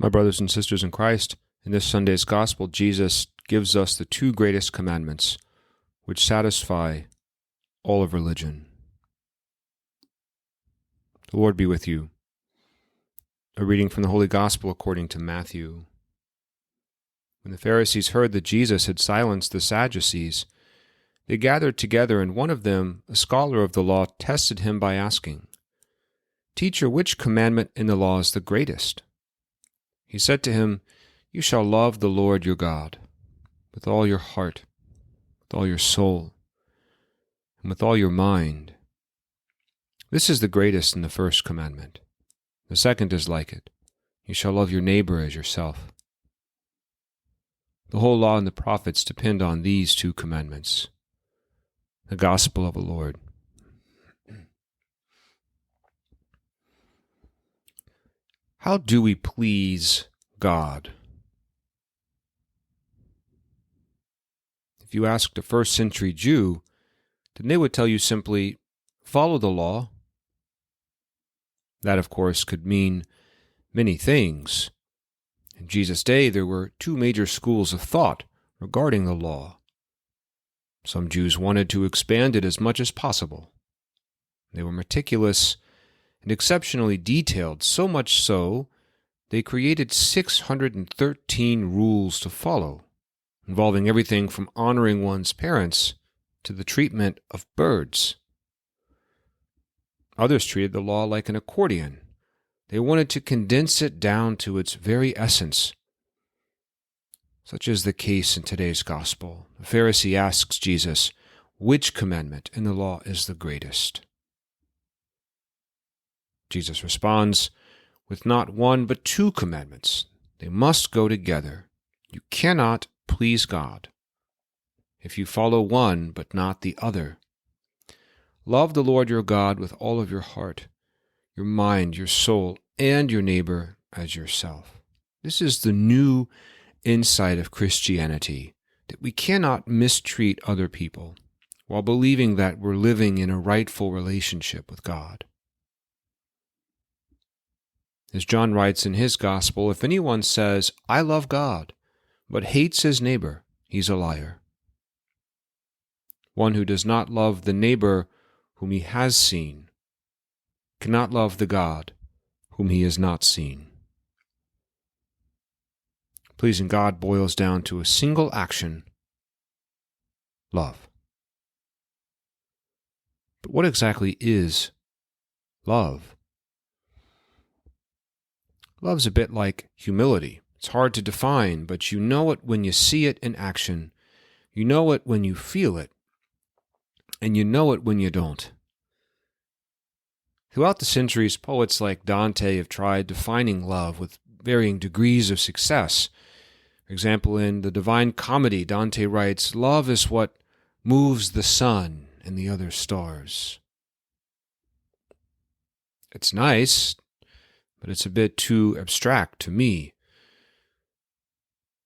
My brothers and sisters in Christ, in this Sunday's Gospel, Jesus gives us the two greatest commandments, which satisfy all of religion. The Lord be with you. A reading from the Holy Gospel according to Matthew. When the Pharisees heard that Jesus had silenced the Sadducees, they gathered together, and one of them, a scholar of the law, tested him by asking, "Teacher, which commandment in the law is the greatest?" He said to him, "You shall love the Lord your God with all your heart, with all your soul, and with all your mind. This is the greatest and the first commandment. The second is like it. You shall love your neighbor as yourself." The whole law and the prophets depend on these two commandments. The Gospel of the Lord. How do we please God? If you asked a first-century Jew, then they would tell you simply, follow the law. That, of course, could mean many things. In Jesus' day, there were two major schools of thought regarding the law. Some Jews wanted to expand it as much as possible. They were meticulous and exceptionally detailed, so much so they created 613 rules to follow, involving everything from honoring one's parents to the treatment of birds. Others treated the law like an accordion. They wanted to condense it down to its very essence. Such is the case in today's gospel. The Pharisee asks Jesus, which commandment in the law is the greatest? Jesus responds with not one but two commandments. They must go together. You cannot please God if you follow one but not the other. Love the Lord your God with all of your heart, your mind, your soul, and your neighbor as yourself. This is the new insight of Christianity, that we cannot mistreat other people while believing that we're living in a rightful relationship with God. As John writes in his Gospel, if anyone says, "I love God," but hates his neighbor, he's a liar. One who does not love the neighbor whom he has seen cannot love the God whom he has not seen. Pleasing God boils down to a single action: love. But what exactly is love? Love's a bit like humility. It's hard to define, but you know it when you see it in action. You know it when you feel it, and you know it when you don't. Throughout the centuries, poets like Dante have tried defining love with varying degrees of success. For example, in the Divine Comedy, Dante writes, "Love is what moves the sun and the other stars." It's nice, but it's a bit too abstract to me.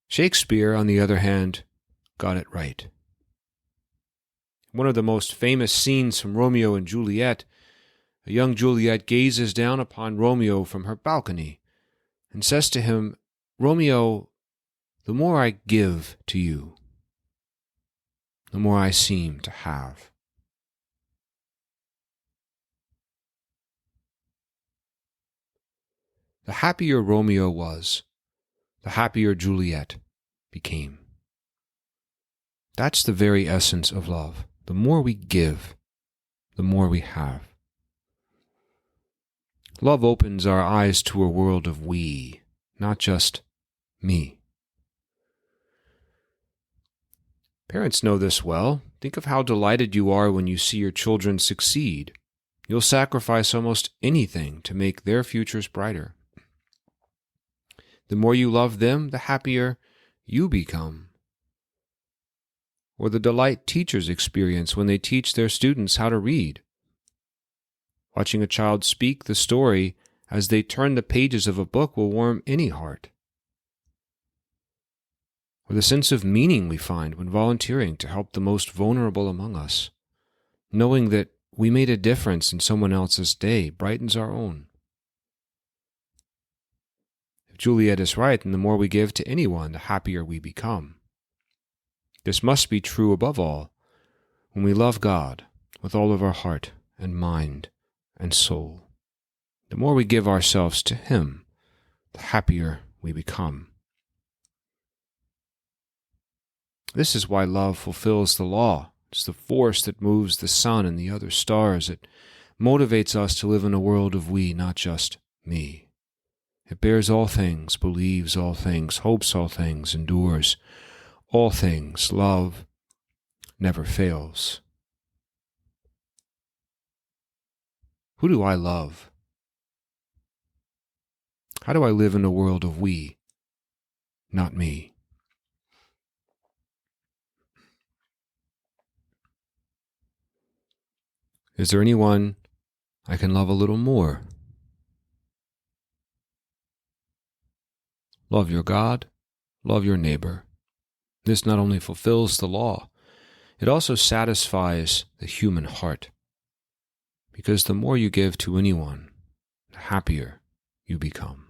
Shakespeare, on the other hand, got it right. One of the most famous scenes from Romeo and Juliet, a young Juliet gazes down upon Romeo from her balcony and says to him, "Romeo, the more I give to you, the more I seem to have." The happier Romeo was, the happier Juliet became. That's the very essence of love. The more we give, the more we have. Love opens our eyes to a world of we, not just me. Parents know this well. Think of how delighted you are when you see your children succeed. You'll sacrifice almost anything to make their futures brighter. The more you love them, the happier you become. Or the delight teachers experience when they teach their students how to read. Watching a child speak the story as they turn the pages of a book will warm any heart. Or the sense of meaning we find when volunteering to help the most vulnerable among us, knowing that we made a difference in someone else's day brightens our own. If Juliet is right, and the more we give to anyone, the happier we become. This must be true above all when we love God with all of our heart and mind and soul. The more we give ourselves to Him, the happier we become. This is why love fulfills the law. It's the force that moves the sun and the other stars. It motivates us to live in a world of we, not just me. It bears all things, believes all things, hopes all things, endures all things. Love never fails. Who do I love? How do I live in a world of we, not me? Is there anyone I can love a little more? Love your God, love your neighbor. This not only fulfills the law, it also satisfies the human heart. Because the more you give to anyone, the happier you become.